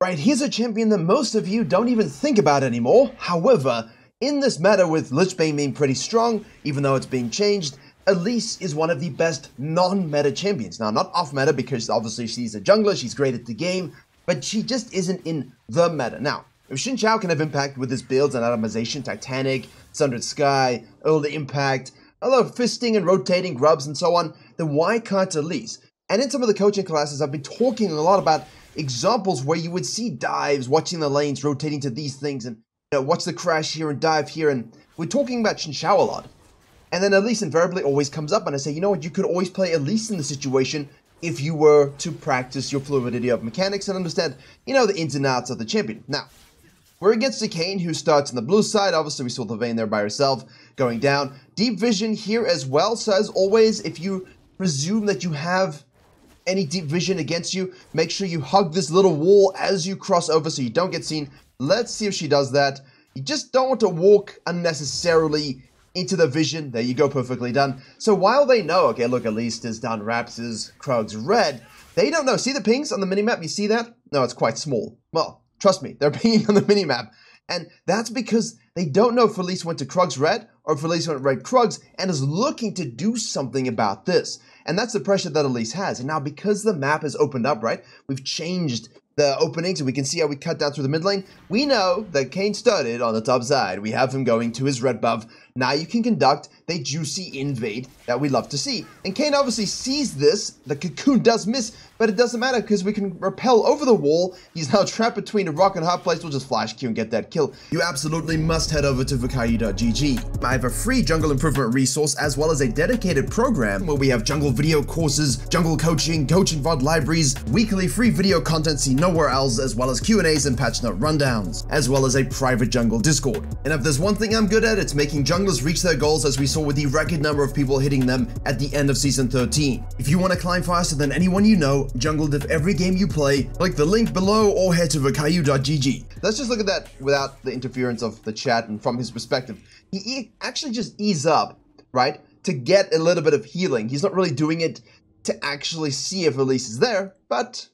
Right, here's a champion that most of you don't even think about anymore. However, in this meta with Lich Bane being pretty strong, even though it's being changed, ELISE is one of the best non-meta champions. Now, not off-meta because obviously she's a jungler, she's great at the game, but she just isn't in the meta. Now, if Xin Zhao can have impact with his builds and atomization, Titanic, Sundered Sky, early impact, a lot of fisting and rotating grubs and so on, then why can't ELISE? And in some of the coaching classes, I've been talking a lot about examples where you would see dives, watching the lanes, rotating to these things, and watch the crash here and dive here, and we're talking about Xin Zhao a lot. And then ELISE invariably always comes up, and I say, you know what, you could always play ELISE in the situation if you were to practice your fluidity of mechanics and understand, the ins and outs of the champion. Now, we're against the Kayn, who starts on the blue side. Obviously, we saw the Vayne there by herself going down. Deep vision here as well, so as always, if you presume that you have any deep vision against you, make sure you hug this little wall as you cross over so you don't get seen. Let's see if she does that. You just don't want to walk unnecessarily into the vision. There you go, perfectly done. So while they know, okay, look, ELISE is down Raptors, Krug's red, they don't know. See the pings on the minimap? You see that? No, it's quite small. Well, trust me, they're pinging on the minimap. And that's because they don't know if ELISE went to Krug's red or if ELISE went red Krug's and is looking to do something about this. And that's the pressure that ELISE has. And now because the map has opened up, right, we've changed the openings and we can see how we cut down through the mid lane. We know that Kayn started on the top side. We have him going to his red buff. Now you can conduct the juicy invade that we love to see. And Kayn obviously sees this. The cocoon does miss, but it doesn't matter because we can rappel over the wall. He's now trapped between a rock and a hard place. We'll just flash Q and get that kill. You absolutely must head over to Virkayu.gg. I have a free jungle improvement resource as well as a dedicated program where we have jungle video courses, jungle coaching VOD libraries, weekly free video content see nowhere else, as well as Q&As and patch note rundowns, as well as a private jungle Discord. And if there's one thing I'm good at, it's making junglers reach their goals, as we saw with the record number of people hitting them at the end of Season 13. If you want to climb faster than anyone you know, jungle diff every game you play, click the link below or head to Virkayu.gg. Let's just look at that without the interference of the chat and from his perspective. He actually just ease up, right, to get a little bit of healing. He's not really doing it to actually see if ELISE is there, but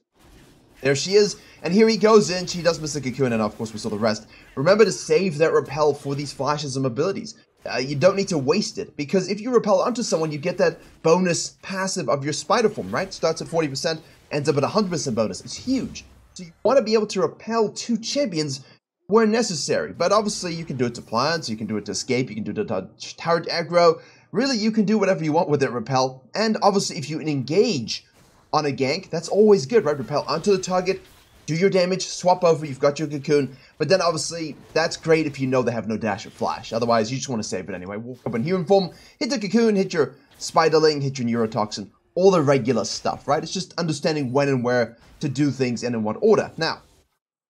there she is, and here he goes in. She does miss a cocoon, and of course we saw the rest. Remember to save that repel for these flashes and abilities. You don't need to waste it, because if you repel onto someone, you get that bonus passive of your spider form, right? Starts at 40%, ends up at 100% bonus. It's huge. So you want to be able to repel two champions where necessary, but obviously you can do it to plants, you can do it to escape, you can do it to turret aggro. Really, you can do whatever you want with it, repel, and obviously if you engage on a gank, that's always good, right? Repel onto the target, do your damage, swap over, you've got your cocoon, but then obviously that's great if you know they have no dash or flash. Otherwise, you just want to save it anyway. Walk up in human form, hit the cocoon, hit your spiderling, hit your neurotoxin, all the regular stuff, right? It's just understanding when and where to do things and in what order. Now,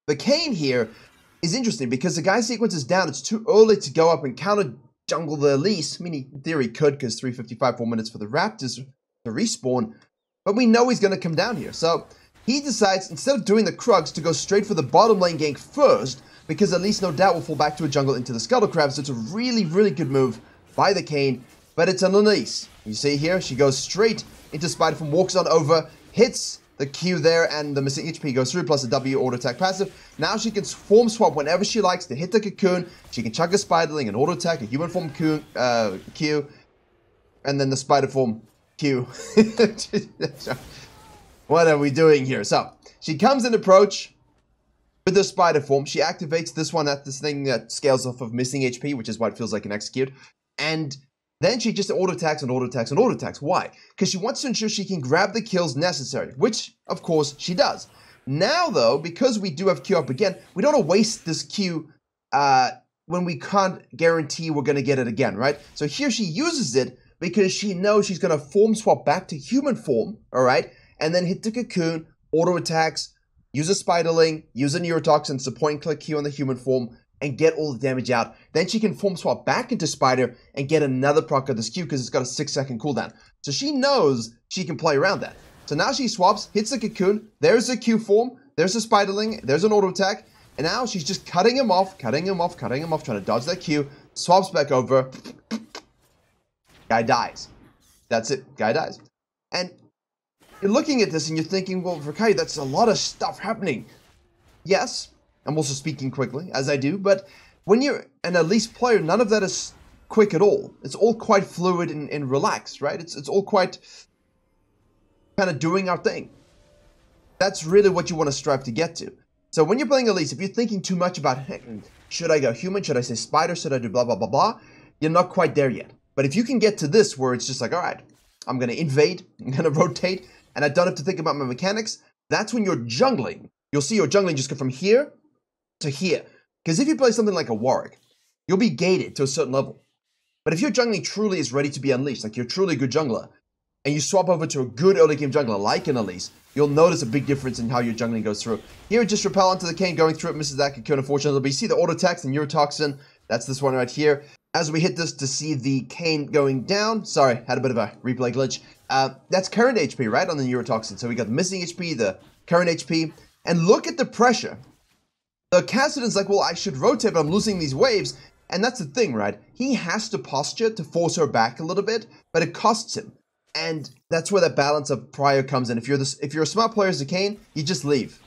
the Kayn here is interesting because the guy sequence is down. It's too early to go up and counter jungle the ELISE. I mean, in theory, he could because 3:55, 4 minutes for the Raptors to respawn. But we know he's going to come down here. So he decides, instead of doing the Krugs, to go straight for the bottom lane gank first, because ELISE no doubt will fall back to a jungle into the Scuttle Crab. So it's a really, really good move by the Kayn, but it's an ELISE. You see here, she goes straight into Spider Form, walks on over, hits the Q there, and the missing HP goes through, plus a W auto attack passive. Now she can form swap whenever she likes to hit the cocoon. She can chuck a Spiderling, an auto attack, a human form Q, and then the Spider Form Q. What are we doing here? So she comes in approach with the spider form. She activates this one at this thing that scales off of missing HP, which is why it feels like an execute. And then she just auto attacks and auto attacks and auto attacks. Why? Because she wants to ensure she can grab the kills necessary, which of course she does. Now though, because we do have Q up again, we don't want to waste this Q when we can't guarantee we're going to get it again, right? So here she uses it because she knows she's going to form swap back to human form, all right? And then hit the cocoon, auto attacks, use a spiderling, use a neurotoxin, so point and click Q on the human form, and get all the damage out. Then she can form swap back into spider and get another proc of this Q because it's got a 6-second cooldown. So she knows she can play around that. So now she swaps, hits the cocoon, there's a Q form, there's a spiderling, there's an auto attack, and now she's just cutting him off, trying to dodge that Q, swaps back over, guy dies. That's it, guy dies. And you're looking at this and you're thinking, well, Virkayu, that's a lot of stuff happening. Yes, I'm also speaking quickly, as I do, but when you're an Elise player, none of that is quick at all. It's all quite fluid and relaxed, right? It's all quite kind of doing our thing. That's really what you want to strive to get to. So when you're playing Elise, if you're thinking too much about, hey, should I go human? Should I say spider? Should I do blah, blah, blah, blah? You're not quite there yet. But if you can get to this where it's just like, all right, I'm going to invade, I'm going to rotate, and I don't have to think about my mechanics, that's when you're jungling. You'll see your jungling just go from here to here. Because if you play something like a Warwick, you'll be gated to a certain level. But if your jungling truly is ready to be unleashed, like you're truly a good jungler, and you swap over to a good early game jungler like an Elise, you'll notice a big difference in how your jungling goes through. Here it just repel onto the Kayn, going through it, misses that cocoon, unfortunately. But you see the auto attacks and neurotoxin. That's this one right here. As we hit this to see the Kayn going down, sorry, had a bit of a replay glitch. That's current HP, right, on the neurotoxin. So we got the missing HP, the current HP, and look at the pressure. The Kassadin's like, well, I should rotate, but I'm losing these waves. And that's the thing, right? He has to posture to force her back a little bit, but it costs him. And that's where that balance of prior comes in. If you're a smart player as a Kayn, you just leave.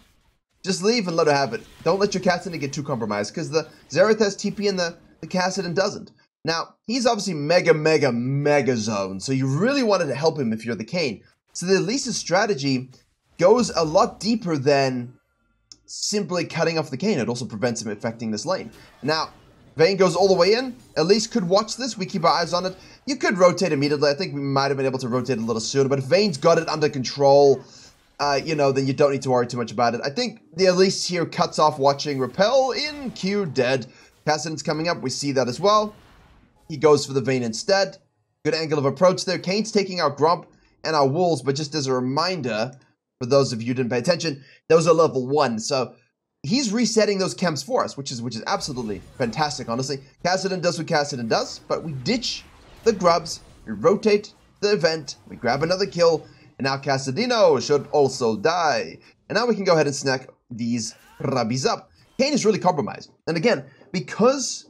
Just leave and let her have it. Don't let your Kassadin get too compromised, because the Xerath has TP and the Kassadin doesn't. Now, he's obviously mega zoned, so you really wanted to help him if you're the Kayn. So the Elise's strategy goes a lot deeper than simply cutting off the Kayn. It also prevents him affecting this lane. Now, Vayne goes all the way in. Elise could watch this. We keep our eyes on it. You could rotate immediately. I think we might have been able to rotate a little sooner, but if Vayne's got it under control, you know, then you don't need to worry too much about it. I think the Elise here cuts off watching repel in Q, dead. Kassadin's coming up. We see that as well. He goes for the Vayne instead. Good angle of approach there. Kayn's taking our Grump and our Wolves, but just as a reminder, for those of you who didn't pay attention, those are level 1. So he's resetting those camps for us, which is absolutely fantastic, honestly. Kassadin does what Kassadin does, but we ditch the grubs, we rotate the event, we grab another kill, and now Kassadino should also die. And now we can go ahead and snack these Rabbies up. Kayn is really compromised. And again, because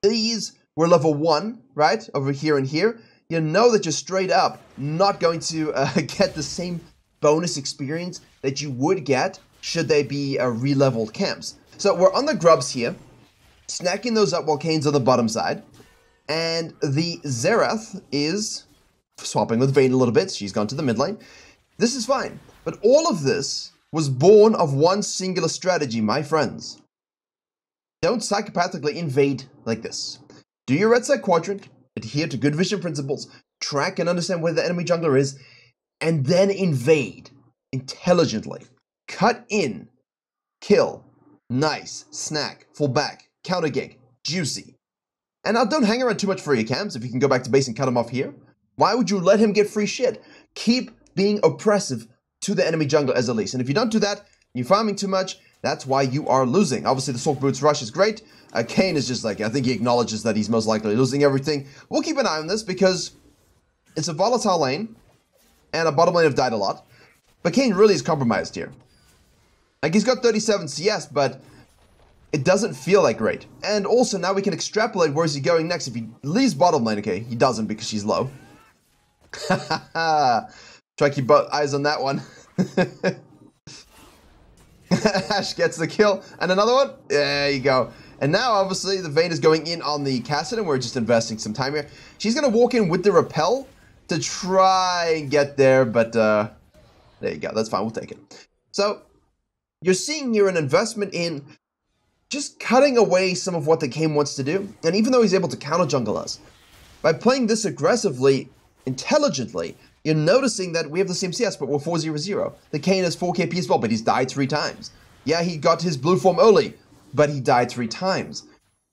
these were level 1, right, over here and here, you know that you're straight up not going to get the same bonus experience that you would get should they be re-leveled camps. So we're on the grubs here, snacking those up while Kayn's on the bottom side. And the Xerath is swapping with Vayne a little bit. She's gone to the mid lane. This is fine. But all of this was born of one singular strategy, my friends. Don't psychopathically invade like this. Do your red side quadrant, adhere to good vision principles, track and understand where the enemy jungler is, and then invade intelligently. Cut in, kill, nice, snack, full back, counter gank, juicy. And now don't hang around too much for your camps if you can go back to base and cut him off here. Why would you let him get free shit? Keep being oppressive to the enemy jungler as Elise. And if you don't do that, you're farming too much, that's why you are losing. Obviously the Sork Boots rush is great. Kayn is just like, I think he acknowledges that he's most likely losing everything. We'll keep an eye on this because it's a volatile lane and a bottom lane have died a lot. But Kayn really is compromised here. Like, he's got 37 CS, but it doesn't feel like great. And also, now we can extrapolate where is he going next. If he leaves bottom lane, okay, he doesn't because she's low. Try to keep eyes on that one. Ash gets the kill. And another one. There you go. And now, obviously, the Vayne is going in on the Kassadin. We're just investing some time here. She's going to walk in with the repel to try and get there, but there you go. That's fine. We'll take it. So you're seeing here an investment in just cutting away some of what the game wants to do. And even though he's able to counter jungle us, by playing this aggressively, intelligently, you're noticing that we have the same CS, but we're 4-0-0. The Kayn has 4 KP as well, but he's died 3 times. Yeah, he got his blue form early, but he died 3 times.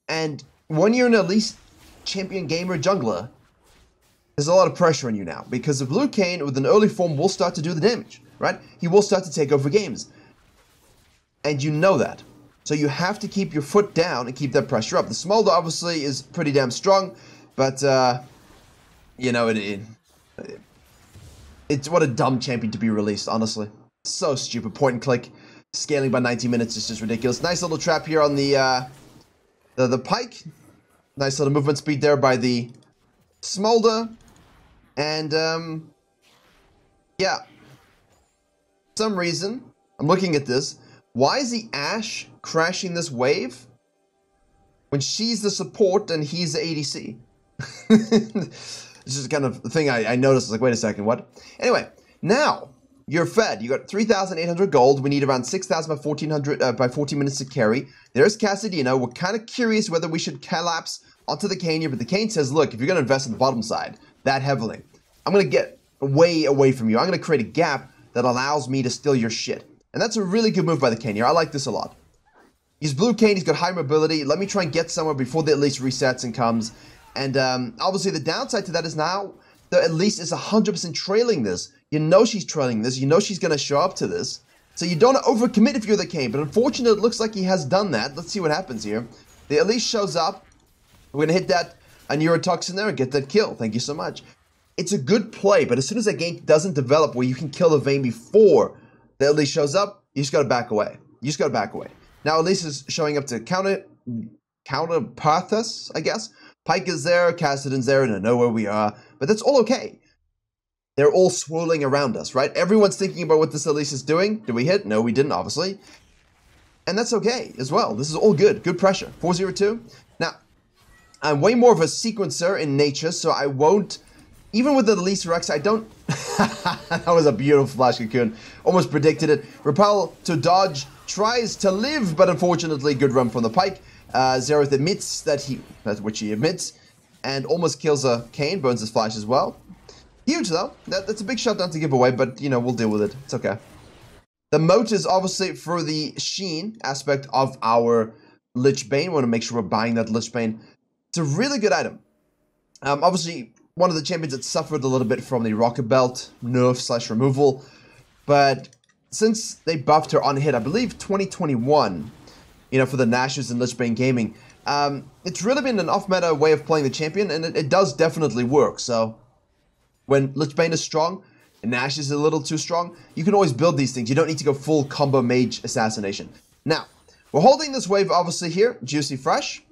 And when you're an Elise champion gamer jungler, there's a lot of pressure on you now, because the blue Kayn with an early form will start to do the damage, right? He will start to take over games. And you know that. So you have to keep your foot down and keep that pressure up. The Smolder obviously is pretty damn strong, but, you know, it's what a dumb champion to be released, honestly. So stupid. Point and click. Scaling by 90 minutes is just ridiculous. Nice little trap here on the Pike. Nice little movement speed there by the Smolder. And, yeah. For some reason, I'm looking at this. Why is the Ashe crashing this wave when she's the support and he's the ADC? This is kind of the thing I noticed. Like, wait a second, what? Anyway, now you're fed. You got 3,800 gold. We need around 6,000 by 1,400 by 14 minutes to carry. There's Cassadino. We're kind of curious whether we should collapse onto the Kane here, but the Kane says, look, if you're going to invest in the bottom side that heavily, I'm going to get way away from you. I'm going to create a gap that allows me to steal your shit. And that's a really good move by the Kane here. I like this a lot. He's blue Kane. He's got high mobility. Let me try and get somewhere before the Elise resets and comes. And obviously the downside to that is now the Elise is 100% trailing this. You know she's trailing this. You know she's going to show up to this. So you don't overcommit if you're the Kane. But unfortunately, it looks like he has done that. Let's see what happens here. The Elise shows up. We're going to hit that neurotoxin there and get that kill. Thank you so much. It's a good play, but as soon as that gank doesn't develop where you can kill the Vayne before the Elise shows up, you just got to back away. You just got to back away. Now Elise is showing up to counterpart us, I guess. Pyke is there, Kassadin's there, and I know where we are, but that's all okay. They're all swirling around us, right? Everyone's thinking about what this Elise is doing. Did we hit? No, we didn't, obviously. And that's okay as well. This is all good. Good pressure. 402. Now, I'm way more of a sequencer in nature, so I won't... Even with the Elise Rex, I don't... That was a beautiful flash cocoon. Almost predicted it. Repel to dodge, tries to live, but unfortunately, good run from the Pyke. Xerath admits which he admits, and almost kills a Kane, burns his flash as well. Huge though. That's a big shutdown to give away, but you know, we'll deal with it. It's okay. The moat is obviously for the Sheen aspect of our Lich Bane. We want to make sure we're buying that Lich Bane. It's a really good item. Obviously, one of the champions that suffered a little bit from the Rocket Belt nerf / removal, but since they buffed her on hit, I believe 2021, you know, for the Nashers and Lich Bane Gaming, it's really been an off-meta way of playing the champion, and it does definitely work. So when Lich Bane is strong and Nash is a little too strong, you can always build these things. You don't need to go full combo mage assassination. Now, we're holding this wave obviously here, juicy fresh.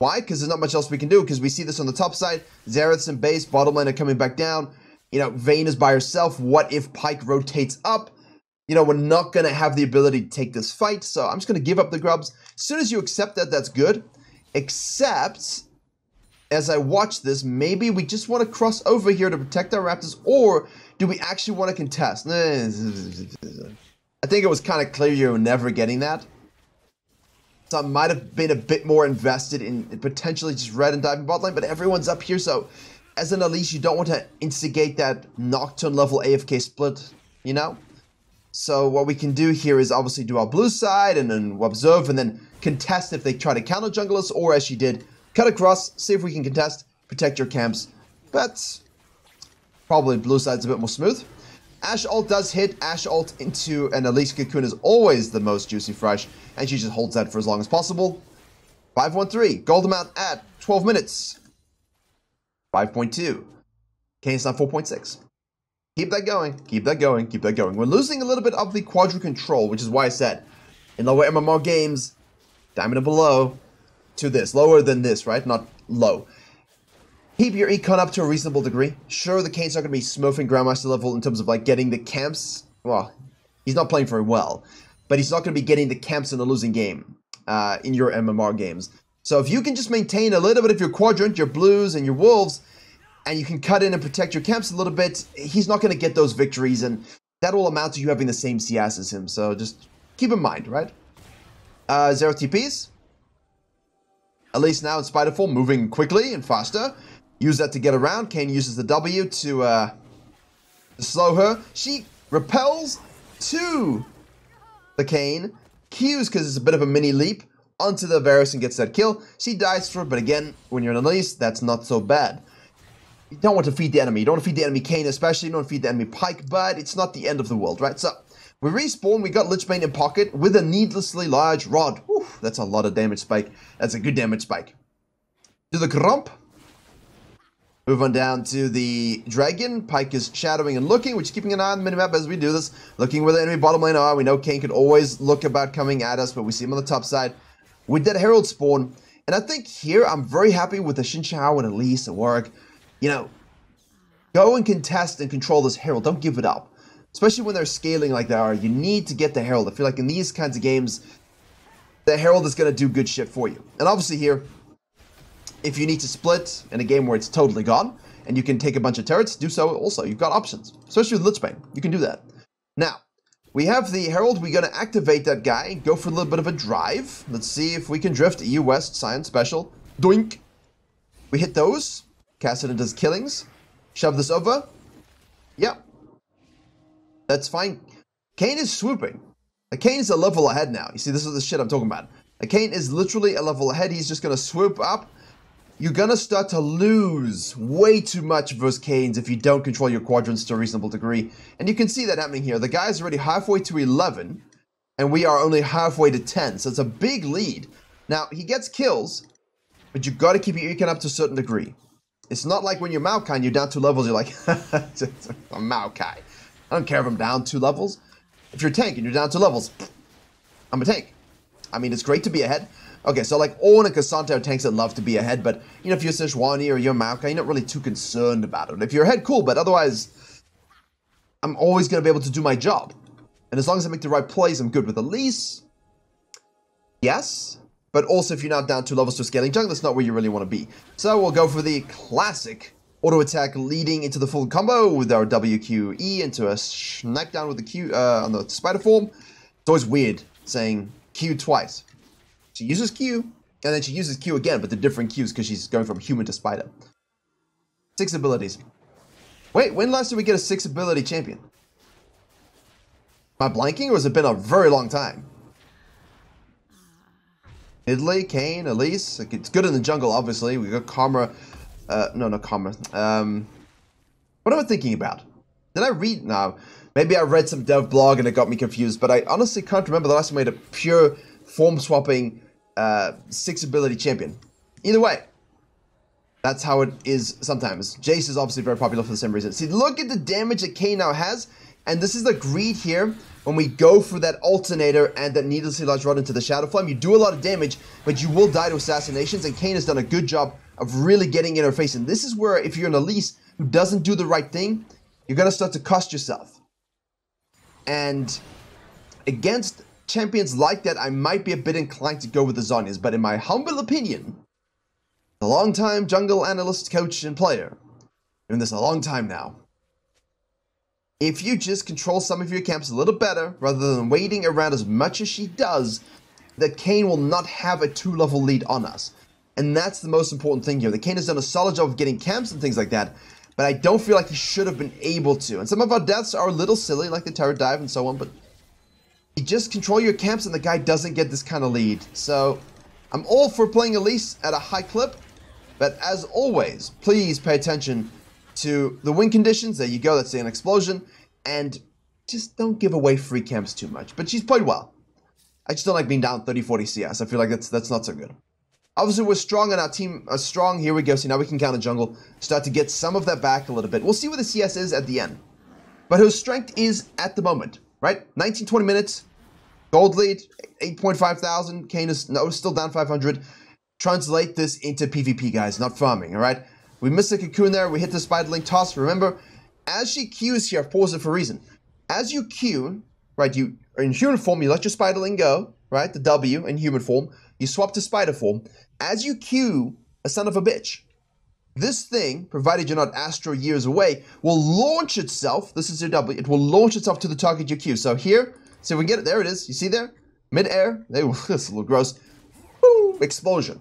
Why? Because there's not much else we can do, because we see this on the top side. Xerath's in base, bottom lane are coming back down. You know, Vayne is by herself. What if Pyke rotates up? You know, we're not going to have the ability to take this fight, so I'm just going to give up the grubs. As soon as you accept that, that's good. Except, as I watch this, maybe we just want to cross over here to protect our Raptors, or do we actually want to contest? I think it was kind of clear you were never getting that. So I might have been a bit more invested in potentially just red and diving bot lane, but everyone's up here, so as an Elise, you don't want to instigate that Nocturne level AFK split, you know? So what we can do here is obviously do our blue side and then observe and then contest if they try to counter jungle us, or as she did, cut across, see if we can contest, protect your camps. But probably blue side's a bit more smooth. Ashe ult does hit. Ashe ult into an Elise cocoon is always the most juicy fresh, and she just holds that for as long as possible. 513, gold amount at 12 minutes. 5.2. Kane's not 4.6. Keep that going, keep that going, keep that going. We're losing a little bit of the quadra control, which is why I said, in lower MMR games, diamond and below, to this. Lower than this, right? Not low. Keep your econ up to a reasonable degree. Sure, the Kane's not going to be smurfing Grandmaster level in terms of like getting the camps. Well, he's not playing very well, but he's not going to be getting the camps in a losing game in your MMR games. So if you can just maintain a little bit of your quadrant, your blues and your wolves, and you can cut in and protect your camps a little bit, he's not going to get those victories, and that will amount to you having the same CS as him. So just keep in mind, right? 0 TPs. At least now in Spiderfall, moving quickly and faster. Use that to get around. Kane uses the W to slow her. She repels to the Kane. Qs, because it's a bit of a mini leap, onto the Varus and gets that kill. She dies for it, but again, when you're an Elise, that's not so bad. You don't want to feed the enemy. You don't want to feed the enemy Kane, especially. You don't want to feed the enemy Pyke, but it's not the end of the world, right? So, we respawn. We got Lich Bane in pocket with a needlessly large rod. Whew, that's a lot of damage spike. That's a good damage spike. Do the Grump. Move on down to the Dragon. Pyke is shadowing and looking. We're just keeping an eye on the minimap as we do this. Looking where the enemy bottom lane are. We know Kane could always look about coming at us, but we see him on the top side with that Herald spawn. And I think here, I'm very happy with the Xin Xiao and Elise and Warwick. You know, go and contest and control this Herald. Don't give it up. especially when they're scaling like they are, you need to get the Herald. I feel like in these kinds of games, the Herald is going to do good shit for you. And obviously here, if you need to split in a game where it's totally gone, and you can take a bunch of turrets, do so also. You've got options, especially with Lichbane. You can do that. Now, we have the Herald. We're going to activate that guy, go for a little bit of a drive. Let's see if we can drift EU West, Scion Special. Doink. We hit those. Cassidy does killings. Shove this over. Yep. That's fine. Kayn is swooping. Kayn is a level ahead now. You see, this is the shit I'm talking about. Kayn is literally a level ahead. He's just going to swoop up. You're going to start to lose way too much versus Kayn's if you don't control your quadrants to a reasonable degree. And you can see that happening here. The guy's already halfway to 11, and we are only halfway to 10. So it's a big lead. Now, he gets kills, but you've got to keep your econ up to a certain degree. It's not like when you're Maokai and you're down 2 levels, you're like, I'm Maokai. I don't care if I'm down 2 levels. If you're a tank and you're down 2 levels, I'm a tank. I mean, it's great to be ahead. Okay, so like Ornn and Cassandra are tanks that love to be ahead, but you know, if you're Sejuani or you're Maokai, you're not really too concerned about it. If you're ahead, cool, but otherwise, I'm always going to be able to do my job. And as long as I make the right plays, I'm good with ELISE. Yes, but also if you're not down 2 levels to scaling jungle, that's not where you really want to be. So we'll go for the classic auto attack leading into the full combo with our WQE into a snipe down with the Q on the spider form. It's always weird saying Q twice. She uses Q, and then she uses Q again, but the different Qs because she's going from human to spider. 6 abilities. Wait, when last did we get a 6 ability champion? Am I blanking, or has it been a very long time? Italy, Kayn, ELISE. It's good in the jungle, obviously. We got Karma. No, not Karma. What am I thinking about? Did I read? No. Maybe I read some dev blog and it got me confused, but I honestly can't remember the last time I made a pure form swapping 6 ability champion. Either way, that's how it is sometimes. Jace is obviously very popular for the same reason. See, look at the damage that Kayn now has, and this is the greed here when we go for that alternator and that needlessly large run into the Shadow Flame. You do a lot of damage, but you will die to assassinations, and Kayn has done a good job of really getting in her face. And this is where, if you're an ELISE who doesn't do the right thing, you're going to start to cost yourself. And against champions like that, I might be a bit inclined to go with the Zhonya's, but in my humble opinion, a long-time jungle analyst, coach, and player, doing this a long time now, if you just control some of your camps a little better, rather than waiting around as much as she does, the Kayn will not have a 2-level lead on us. And that's the most important thing here. The Kayn has done a solid job of getting camps and things like that, but I don't feel like he should have been able to. And some of our deaths are a little silly, like the turret dive and so on, but you just control your camps and the guy doesn't get this kind of lead. So I'm all for playing ELISE at a high clip, but as always, please pay attention to the win conditions. There you go, that's an explosion. And just don't give away free camps too much. But she's played well. I just don't like being down 30-40 CS. I feel like that's not so good. Obviously, we're strong and our team are strong. Here we go. See, now we can counter jungle. Start to get some of that back a little bit. We'll see what the CS is at the end. But her strength is at the moment, right? 19-20 minutes. Gold lead, 8.5 thousand. Kayn is still down 500. Translate this into PvP, guys, not farming, all right? We missed the cocoon there. We hit the spider link toss. Remember, as she Qs here, pause it for a reason. As you Q, right, you are in human form, you let your spider link go, right? The W in human form. You swap to spider form. As you Q a son of a bitch, this thing, provided you're not astro years away, will launch itself. This is your W. It will launch itself to the target you Q. So here, see if we can get it. There it is. You see there? Mid-air. That's a little gross. Boom! Explosion.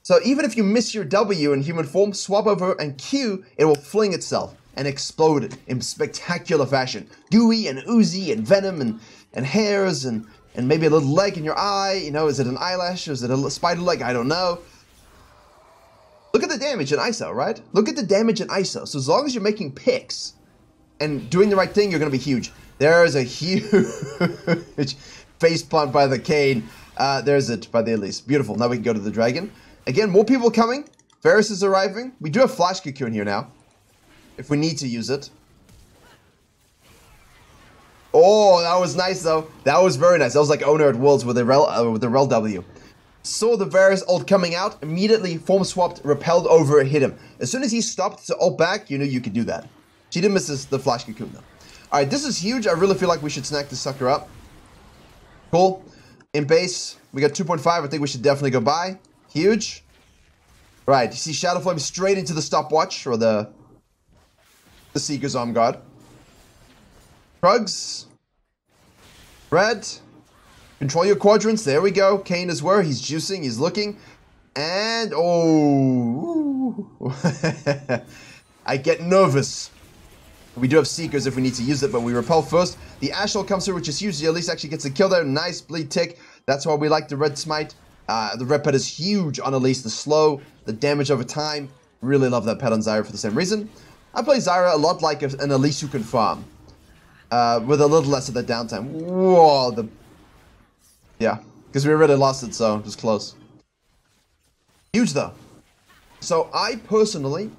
So even if you miss your W in human form, swap over and Q, it will fling itself and explode in spectacular fashion. Gooey and oozy and venom and hairs and maybe a little leg in your eye. You know, is it an eyelash? Is it a spider leg? I don't know. Look at the damage in ISO, right? Look at the damage in ISO. So as long as you're making picks and doing the right thing, you're going to be huge. There is a huge face plant by the Kayn. There's it by the ELISE. Beautiful. Now we can go to the dragon. Again, more people coming. Varus is arriving. We do have flash cocoon here now, if we need to use it. Oh, that was nice though. That was very nice. That was like Owner at Worlds with the Rel W. Saw the Varus ult coming out, immediately form swapped, repelled over, hit him. As soon as he stopped to ult back, you knew you could do that. She didn't miss the flash cocoon though. Alright, this is huge. I really feel like we should snack this sucker up. Cool. In base, we got 2.5. I think we should definitely go by. Huge. Right, you see Shadow Flame straight into the stopwatch, or the Seeker's Arm Guard. Krugs. Red. Control your quadrants. There we go. Kane is where. He's juicing. He's looking. And, oh. I get nervous. We do have Seekers if we need to use it, but we repel first. The Ashol comes through, which is huge. The Elise actually gets a kill there. Nice bleed tick. That's why we like the red smite. The red pet is huge on Elise. The slow, the damage over time. Really love that pet on Zyra for the same reason. I play Zyra a lot like an Elise who can farm. With a little less of the downtime. Whoa, yeah, because we already lost it, so it was close. Huge though. So I personally,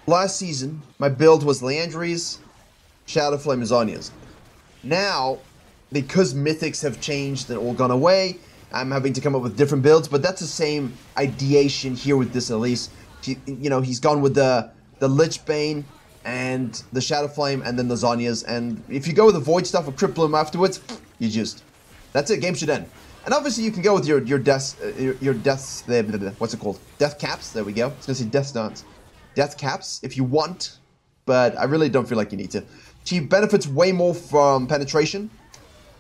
last season, my build was Leandry's, Shadow Flame, and Zhonya's. Now, because mythics have changed and all gone away, I'm having to come up with different builds, but that's the same ideation here with this Elise. You know, he's gone with the Lich Bane and the Shadow Flame and then the Zhonya's, and if you go with the Void stuff or Crypt Bloom afterwards, you juiced. That's it, game should end. And obviously you can go with your deaths, what's it called? Death caps, there we go. I was gonna say death stance. Death caps, if you want, but I really don't feel like you need to. She benefits way more from penetration,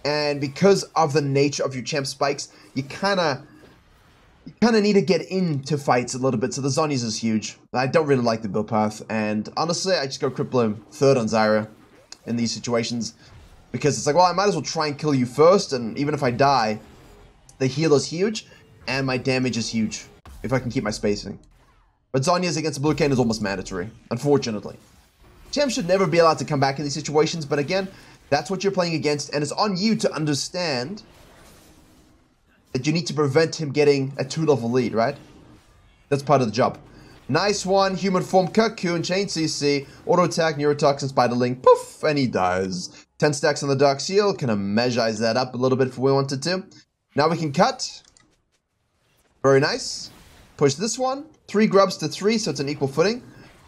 and because of the nature of your champ spikes, you kinda need to get into fights a little bit, so the Zhonya's is huge. I don't really like the build path, and honestly, I just go Crypt Bloom third on Zyra in these situations. Because it's like, well, I might as well try and kill you first, and even if I die, the heal is huge, and my damage is huge, if I can keep my spacing. But Zhonya's against the Blue Cane is almost mandatory, unfortunately. Champs should never be allowed to come back in these situations, but again, that's what you're playing against, and it's on you to understand that you need to prevent him getting a 2-level lead, right? That's part of the job. Nice one, human form, Cocoon, Chain CC, auto attack, neurotoxin, spiderling, poof, and he dies. 10 stacks on the Dark Seal, can measurize that up a little bit if we wanted to. Now we can cut. Very nice. Push this one, 3 grubs to 3, so it's an equal footing.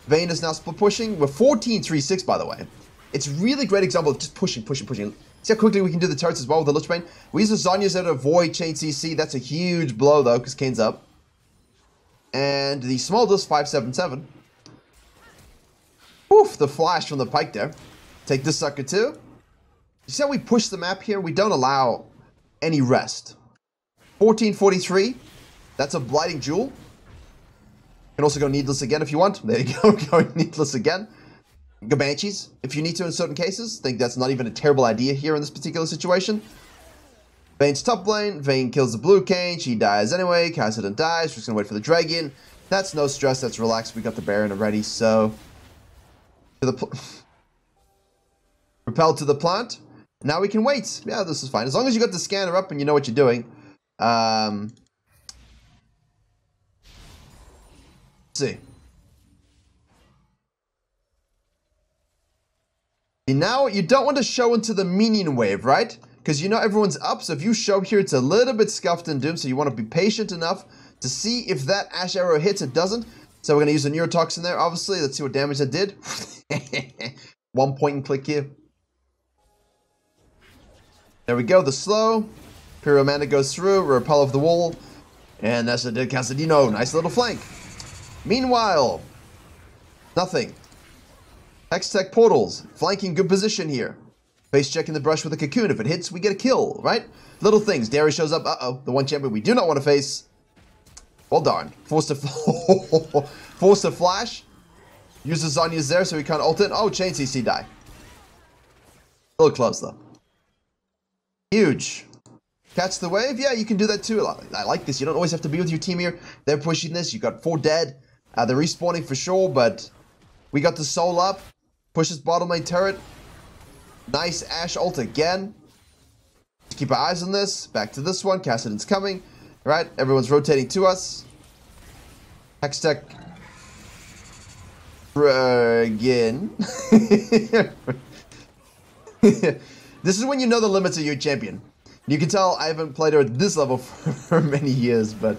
Vayne is now split pushing. We're 14-3-6, by the way. It's really great example of just pushing. See how quickly we can do the turrets as well with the Lich Bane? We use the Zhonya's there to avoid Chain CC. That's a huge blow, though, because Kane's up. And the small does 577. Oof, the flash from the pike there. Take this sucker, too. You see how we push the map here? We don't allow any rest. 1443. That's a Blighting Jewel. You can also go Needless again if you want. There you go, going Needless again. Go Banshees if you need to in certain cases. Think that's not even a terrible idea here in this particular situation. Vayne's top lane. Vayne kills the Blue Cane. She dies anyway. Kassadin dies. We're just going to wait for the Dragon. That's no stress. That's relaxed. We got the Baron already, so... Repel to the plant. Now we can wait. Yeah, this is fine. As long as you got the scanner up and you know what you're doing. Let's see. Now, you don't want to show into the minion wave, right? Because you know everyone's up, so if you show here, it's a little bit scuffed and doomed, so you want to be patient enough to see if that Ash Arrow hits. It doesn't. So we're going to use the Neurotoxin there, obviously. Let's see what damage that did. 1 point and click here. There we go, the slow. Pyromantic goes through, repel off the wall. And that's a dead Casadino. Nice little flank. Meanwhile, nothing. Hextech portals. Flanking, good position here. Face checking the brush with a cocoon. If it hits, we get a kill, right? Little things. Darius shows up. Uh-oh. The one champion we do not want to face. Well darn. Forced to flash. Uses Zhonya's there so he can't ult it. Oh, Chain CC die. A little close though. Huge. Catch the wave. Yeah, you can do that too. I like this. You don't always have to be with your team here. They're pushing this. You got 4 dead. They're respawning for sure, but we got the soul up. Pushes bottom lane turret. Nice Ash ult again. Keep our eyes on this. Back to this one. Kassadin's coming. Right, everyone's rotating to us. Hextech again. This is when you know the limits of your champion. You can tell I haven't played her at this level for many years, but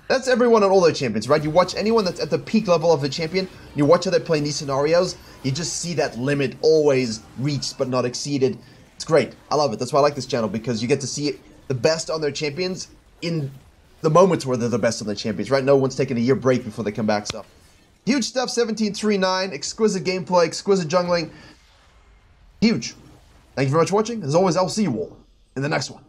that's everyone on all their champions, right? You watch anyone that's at the peak level of the champion, you watch how they play in these scenarios, You just see that limit always reached but not exceeded. It's great. I love it. That's why I like this channel, because you get to see the best on their champions in the moments where they're the best on their champions, right? No one's taking a year break before they come back, so. Huge stuff, 17-3-9, exquisite gameplay, exquisite jungling. Huge. Thank you very much for watching. As always, I'll see you all in the next one.